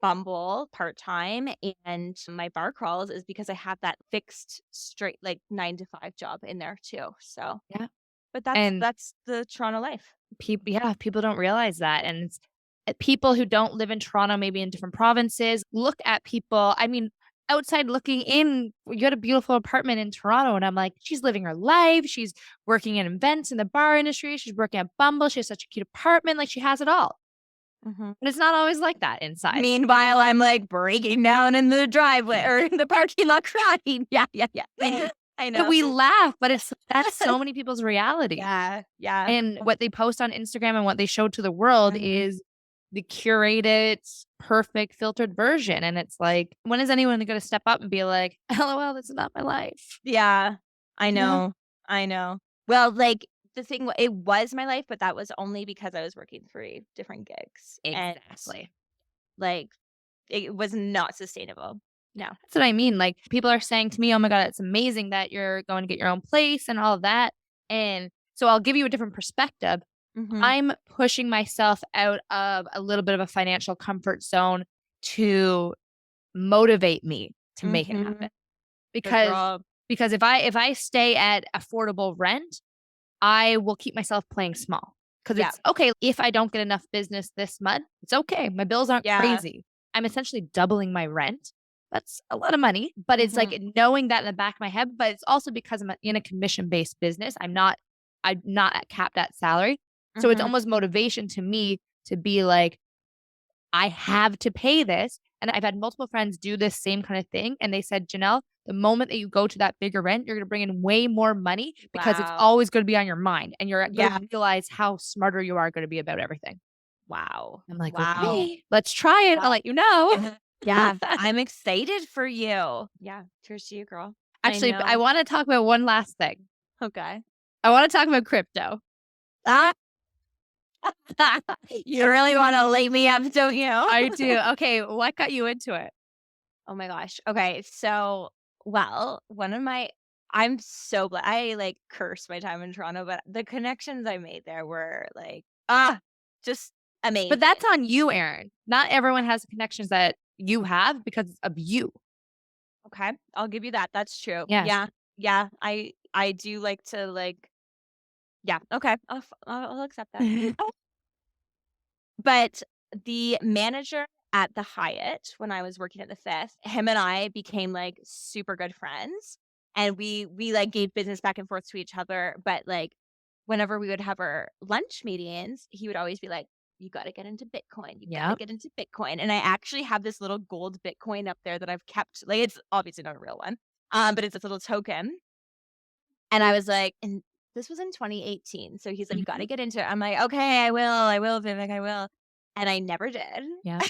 Bumble part time and my bar crawls is because I have that fixed straight like 9 to 5 job in there too. So, Yeah. but And that's the Toronto life. people don't realize that. And it's people who don't live in Toronto, maybe in different provinces, look at people. I mean, outside looking in, you had a beautiful apartment in Toronto. And I'm like, she's living her life. She's working in events in the bar industry. She's working at Bumble. She has such a cute apartment. Like she has it all. Mhm. But it's not always like that inside. Meanwhile, I'm, like, breaking down in the driveway or in the parking lot crying. Yeah, yeah, yeah. I And know. we laugh, but that's so many people's reality. Yeah, yeah. And what they post on Instagram and what they show to the world Mhm. is the curated, perfect, filtered version. And it's like, when is anyone going to step up and be like, LOL, this is not my life? Yeah. I Yeah. know, I know. Well, like, the thing it was my life, but that was only because I was working 3 different gigs, and, Exactly. like, it was not sustainable. No. That's what I mean. Like, people are saying to me, oh my God, it's amazing that you're going to get your own place and all of that. And so I'll give you a different perspective. Mhm. I'm pushing myself out of a little bit of a financial comfort zone to motivate me to make it happen. Mhm. Good Because girl. if I stay at affordable rent, I will keep myself playing small. Because Yeah. it's okay if I don't get enough business this month. It's okay. My bills aren't Yeah. crazy. I'm essentially doubling my rent. That's a lot of money, but it's like Mhm. knowing that in the back of my head. But it's also because I'm in a commission-based business. I'm not capped at salary. So it's Mhm. almost motivation to me to be like, I have to pay this. And I've had multiple friends do this same kind of thing. And they said, Jenelle, the moment that you go to that bigger rent, you're going to bring in way more money because it's Wow. always going to be on your mind. And you're going Yeah. to realize how smarter you are going to be about everything. Wow. I'm like, Wow. okay, let's try it. I'll Wow. let you know. Yeah. I'm excited for you. Yeah. Cheers to you, girl. I Actually, I know. want to talk about one last thing. Okay. I want to talk about crypto. Ah, you really wanna lay me up, don't you? I do. Okay. What got you into it? Oh my gosh. Okay, so, well, one of my I'm so glad I, like, cursed my time in Toronto, but the connections I made there were, like, just But amazing. that's on you, Erin. Not everyone has the connections that you have because of you. Okay, I'll give you that, that's true. Yes. Yeah, yeah, I do like to, like yeah, okay, I'll accept that. But the manager at the Hyatt, when I was working at the Fifth, him and I became, like, super good friends, and we, like, gave business back and forth to each other, but, like, whenever we would have our lunch meetings, he would always be like, "You gotta get into Bitcoin, you gotta Yep. get into Bitcoin," and I actually have this little gold Bitcoin up there that I've kept like, it's obviously not a real one, but it's this little token, and I was like and this was in 2018, so he's like, "You Mhm. gotta get into it." I'm like, "Okay, I will, Vivek, I will." And I never did. Yep.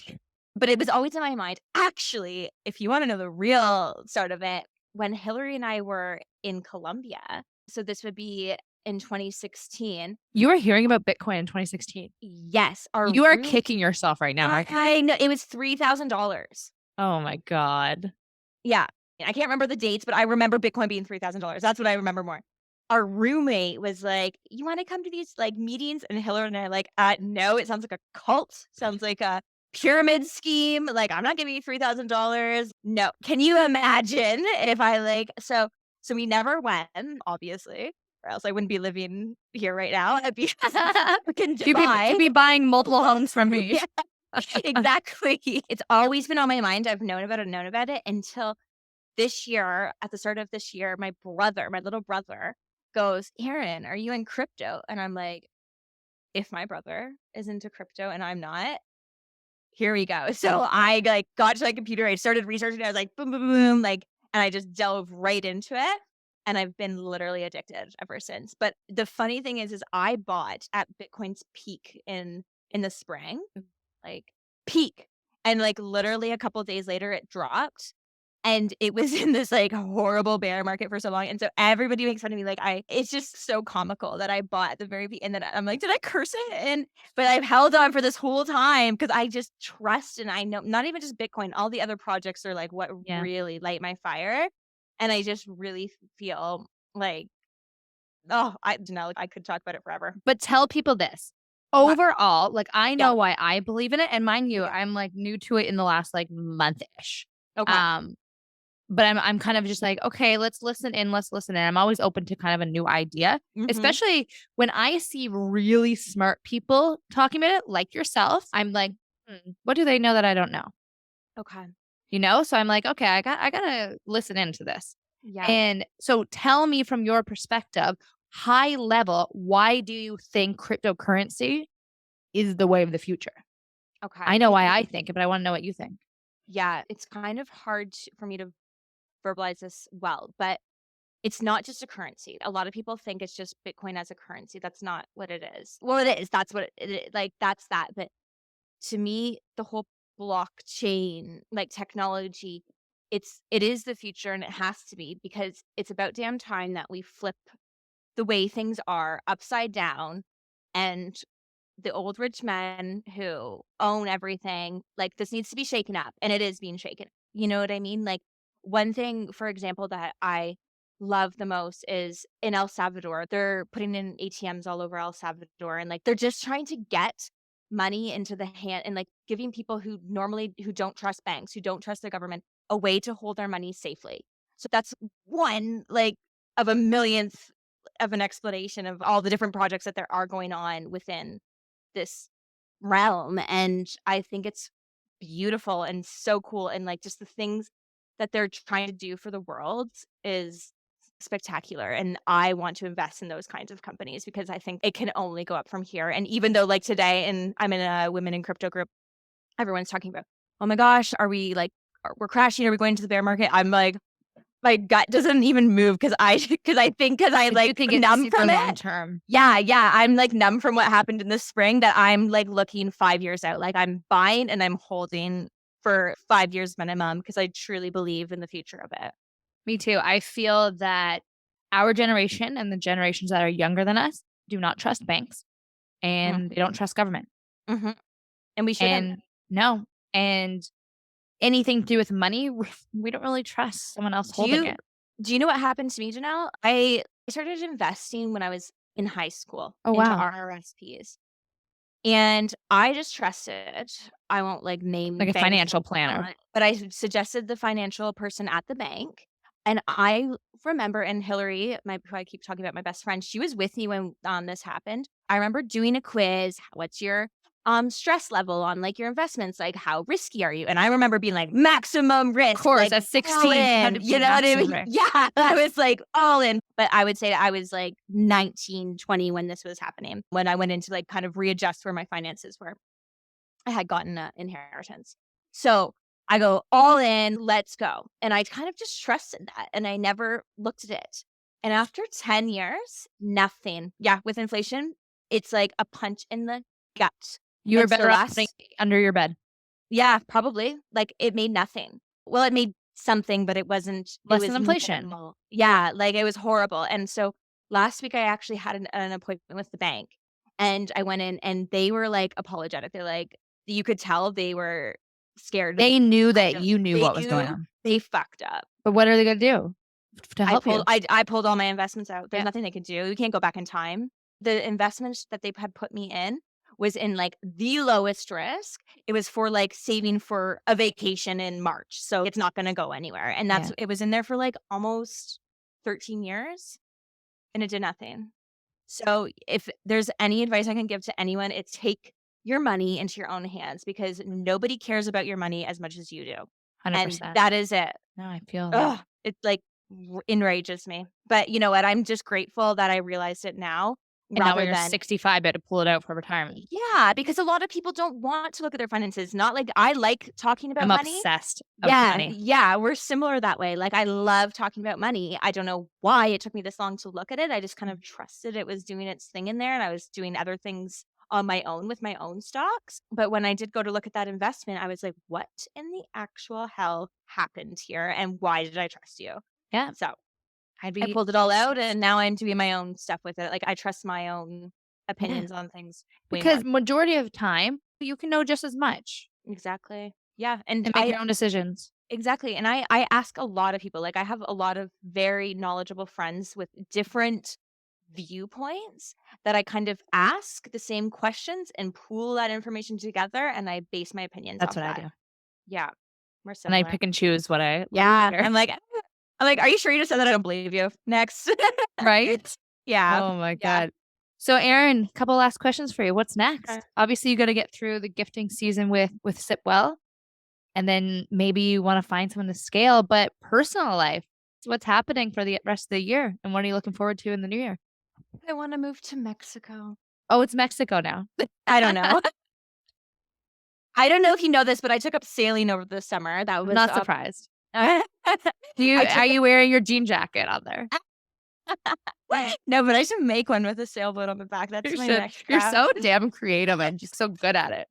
But it was always in my mind. Actually, if you wanna know the real start of it, when Hillary and I were in Colombia, so this would be in 2016. You were hearing about Bitcoin in 2016. Yes, our You are room kicking yourself right now, aren't you? I know, it was $3,000. Oh my God. Yeah. I can't remember the dates, but I remember Bitcoin being $3,000. That's what I remember more. Our roommate was like, "You wanna come to these, like, meetings?" And Hillary and I are like, no, it sounds like a cult, sounds like a pyramid scheme, like, I'm not giving you $3,000. No. Can you imagine if I, like" so we never went, obviously, or else I wouldn't be living here right now. I'd be in You'd Dubai. be buying multiple homes from me. Yeah, exactly. It's always been on my mind. I've known about it until this year, at the start of this year, my little brother goes, "Erin, are you in crypto?" And I'm like, if my brother is into crypto and I'm not, here we go. So I like got to my computer, I started researching, I was like, boom, boom, boom, like and I just dove right into it, and I've been literally addicted ever since. But the funny thing is I bought at Bitcoin's peak in the spring, like, peak, and, like, literally a couple days later, it dropped, and it was in this, like, horrible bear market for so long, and so everybody makes fun of me, like, I it's just so comical that I bought at the very peak, and then I'm like, "Did I curse it?" And but I've held on for this whole time because I just trust, and I know not even just Bitcoin, all the other projects are, like, what Yeah. really light my fire, and I just really feel like, oh, I Janelle, I could talk about it forever. But tell people this. Okay. Overall, like, I Yeah. know why I believe in it, and mind you, Yeah. I'm, like, new to it in the last, like, month-ish. Okay. Um, but I'm kind of just like, "Okay, let's listen in." I'm always open to kind of a new idea, Mhm. especially when I see really smart people talking about it, like yourself. I'm like, "Hmm, what do they know that I don't know?" Okay. You know? So I'm like, "Okay, I gotta listen into this." Yeah. And so tell me from your perspective, high level, why do you think cryptocurrency is the way of the future? Okay. I know why I think it, but I wanna know what you think. Yeah, it's kind of hard for me to verbalize this well, but it's not just a currency. A lot of people think it's just Bitcoin as a currency. That's not what it is. Well, it is. That's what like that's that. But to me, the whole blockchain like technology, it is the future and it has to be because it's about damn time that we flip the way things are upside down and the old rich men who own everything, like, this needs to be shaken up, and it is being shaken. You know what I mean? Like, one thing, for example, that I love the most is in El Salvador, they're putting in ATMs all over El Salvador, and, like, they're just trying to get money into the hand and, like, giving people who don't trust banks, who don't trust the government, a way to hold their money safely. So that's one, like, of a millionth of an explanation of all the different projects that there are going on within this realm, and I think it's beautiful and so cool, and, like, just the things that they're trying to do for the world is spectacular, and I want to invest in those kinds of companies because I think it can only go up from here, and even though, like, today and I'm in a women in crypto group, everyone's talking about, "Oh my gosh, are we, like we're crashing, are we going to the bear market?" I'm like, my gut doesn't even move because I, But you like, think it's numb super from long it. term. Yeah, yeah, I'm, like, numb from what happened in the spring that I'm, like, looking 5 years out, like, I'm buying and I'm holding for 5 years minimum because I truly believe in the future of it. Me too. I feel that our generation and the generations that are younger than us do not trust banks Mm, and they don't trust government. mhm, and we shouldn't. And no, and anything to do with money, we don't really trust someone else Do holding you it. do you know what happened to me, Janelle? I started investing when I was in high school Oh, into wow. RRSPs, and I just trusted I won't, like, name Like a banks financial planner. but I suggested the financial person at the bank, and I remember and Hillary, who I keep talking about, my best friend, she was with me when, this happened. I remember doing a quiz, "What's your, stress level on, like, your investments? Like, how risky are you?" And I remember being like, "Maximum Of risk, course, like, at all 16, you had in." to be You know what I maximum mean? risk. Yeah, I was, like, all in. But I would say I was, like, 19, 20 when this was happening, when I went in to, like, kind of readjust where my finances were. I had gotten an inheritance. So I go, "All in, let's go." And I kind of just trusted that, and I never looked at it. And after 10 years, nothing. Yeah, with inflation, it's like a punch in the gut. You were And so better off putting it under your bed. yeah, probably. Like, it made nothing. Well, it made something, but it Less than was inflation. minimal. Yeah, like, it was horrible. And so last week, I actually had an appointment with the bank, and I went in, and they were, like, apologetic. They're like you could tell they were scared. They knew I that don't you knew they what was going knew on. they fucked up. But what are they gonna do to help you? I pulled all my investments out. There's Yeah. nothing they could do. You can't go back in time. The investments that they had put me in was in, like, the lowest risk. It was for, like, saving for a vacation in March, so it's not gonna go anywhere, and Yeah. it was in there for, like, almost 13 years, and it did nothing. So, if there's any advice I can give to anyone, it's take your money into your own hands because nobody cares about your money as much as you do, and 100%. that is it. No, I feel that. Ugh, it, like, enrages me. But you know what? I'm just grateful that I realized it now, And now when rather you're than 65, you had to pull it out for retirement. yeah, because a lot of people don't want to look at their finances. Not like I like talking about I'm money. obsessed of Yeah, money. yeah, we're similar that way. Like I love talking about money. I don't know why it took me this long to look at it. I just kind of trusted it was doing its thing in there and I was doing other things on my own with my own stocks. But when I did go to look at that investment, I was like, what in the actual hell happened here and why did I trust you? Yeah. So I'd I be pulled it all out and now I'm doing my own stuff with it. Like I trust my own yeah. opinions on things way more. Because majority of the time, you can know just as much Exactly. Yeah. And and make I your own decisions. exactly, and I ask a lot of people, like, I have a lot of very knowledgeable friends with different viewpoints that I kind of ask the same questions and pool that information together, and I base my opinions That's off what I that. do. Yeah, we're And I similar. pick and choose what I Yeah, hear. I'm like, "Are you sure you just said that? I don't believe you." Next. Right? Yeah, Oh my yeah. God. So Erin, a couple last questions for you. What's Okay. next? Obviously, you got to get through the gifting season with Sip Well, and then maybe you want to find someone to scale, but personal life. What's happening for the rest of the year? And what are you looking forward to in the new year? I wanna move to Mexico. Oh, it's Mexico now. I don't know. I don't know if you know this, but I took up sailing over the summer. That I'm was, not surprised. I Do you took are you wearing your jean jacket on there? No, but I should make one with a sailboat on the back. That's You my should. next You're craft. so damn creative and just so good at it.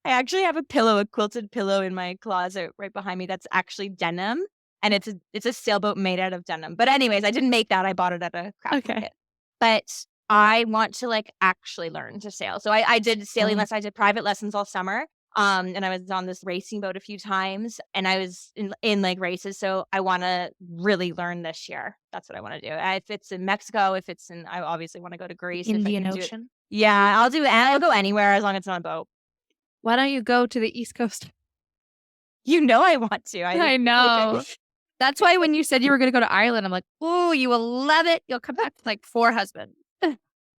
I actually have a pillow, a quilted pillow in my closet right behind me that's actually denim, and it's a sailboat made out of denim. But anyways, I didn't make that. I bought it at a craft Okay. market. But I want to like actually learn to sail. So I did sailing Oh, lessons. I did private lessons all summer. And I was on this racing boat a few times, and I was in like races. So I want to really learn this year. That's what I want to do. If it's in Mexico, if it's in, I obviously want to go to the Greece if I Indian can do it. Ocean. Yeah, I'll do it. I'll go anywhere as long as it's on a boat. Why don't you go to the East Coast? You know I want to. I I know. That's why when you said you were going to go to Ireland, I'm like, oh, you will love it. You'll come back with like 4 husbands.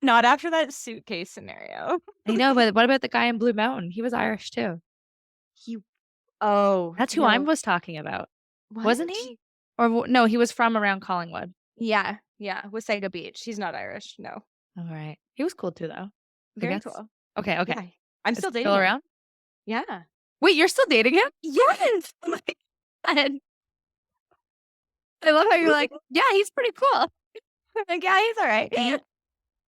not after that suitcase scenario. I know, but what about the guy in Blue Mountain? He was Irish too. He oh, That's who I no. was talking about. Wasn't What? he? Or no, he was from around Collingwood. Yeah, yeah, Wasaga Beach. He's not Irish, no. All right. He was cool too, though, I Very guess. cool. Okay. Okay. Yeah. I'm Is still he still dating him. around? Yeah. Wait, you're still dating him? Yes! Oh my God. I love how you're like, yeah, he's pretty cool. Like, yeah, he's alright.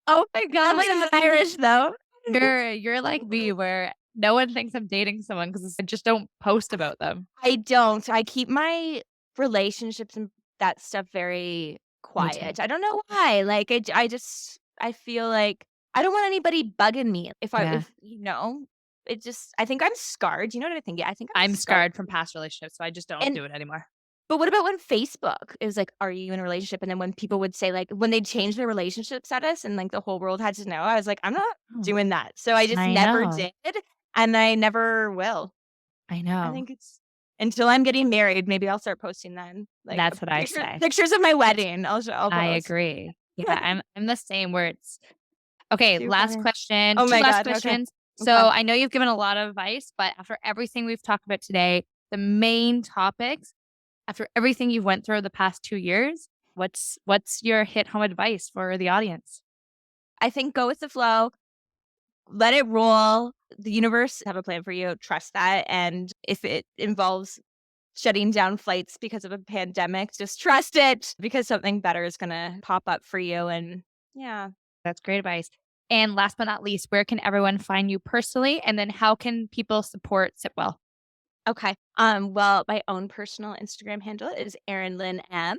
Oh my I'm God. like, not Irish, though. You're like me where no one thinks I'm dating someone because I just don't post about them. I don't. I keep my relationships and that stuff very Me too. quiet. I don't know why. Like, I just I feel like I don't want anybody bugging me. Yeah. If it just I think I'm scarred. You know what I think? Yeah, I think I'm I'm scarred. scarred from past relationships, so I just don't And do it anymore. but what about when Facebook it was like, "Are you in a relationship?" And then when people would say like when they changed their relationship status and like the whole world had to know, I was like, "I'm not Oh, doing that." So I just I never know. did, and I never will. I I know. think it's until I'm getting married, maybe I'll start posting then. Like That's what I say. pictures of my wedding. I'll I post. agree. Yeah, I'm the same where it's okay, Too last funny. question, Oh 2 my last god. Okay. questions. Okay. So I know you've given a lot of advice, but after everything we've talked about today, the main topics, after everything you've went through the past 2 years, what's your hit home advice for the audience? I think go with the flow. Let it roll. The universe have a plan for you. Trust that. And if it involves shutting down flights because of a pandemic, just trust it because something better is going to pop up for you. And yeah. That's great advice. And last but not least, where can everyone find you personally? And then how can people support Sipwell? Okay. Well, my own personal Instagram handle is Erin Lynn M.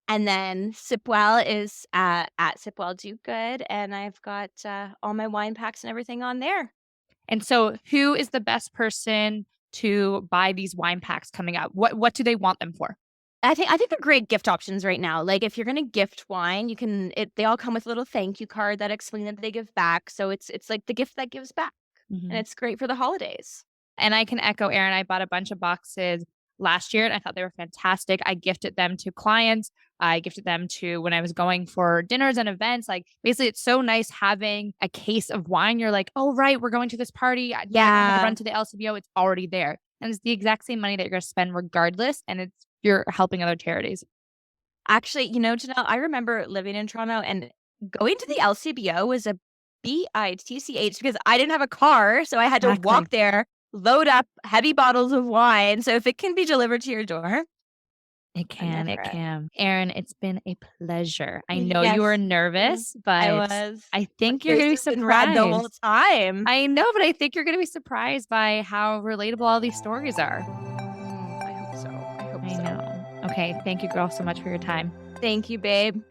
And then Sipwell is at Sipwell Do Good. And I've got all my wine packs and everything on there. And so who is the best person to buy these wine packs coming up? What do they want them for? I think they're great gift options right now. Like if you're gonna gift wine, you can they all come with a little thank you card that explain that they give back. So it's like the gift that gives back. And Mhm. it's great for the holidays. And I can echo Erin. I bought a bunch of boxes last year and I thought they were fantastic. I gifted them to clients. I gifted them to when I was going for dinners and events. Like basically, it's so nice having a case of wine. You're like, oh, right, we're going to this party. I don't have to Yeah. run to the LCBO. It's already there. And it's the exact same money that you're going to spend regardless. And you're helping other charities. Actually, Janelle, I remember living in Toronto and going to the LCBO was a bitch because I didn't have a car, so I had to Exactly. walk there, load up heavy bottles of wine. So if it can be delivered to your door, It I'm there can, for it it. can. Erin, it's been a pleasure. I know you were Yes, nervous, I but was. I My think you're face gonna be has been red the whole surprised. time. I know, but I think you're gonna be surprised by how relatable all these stories are. I hope so. I hope I so. know. Okay, thank you, girl, so much for your time. Thank you, babe.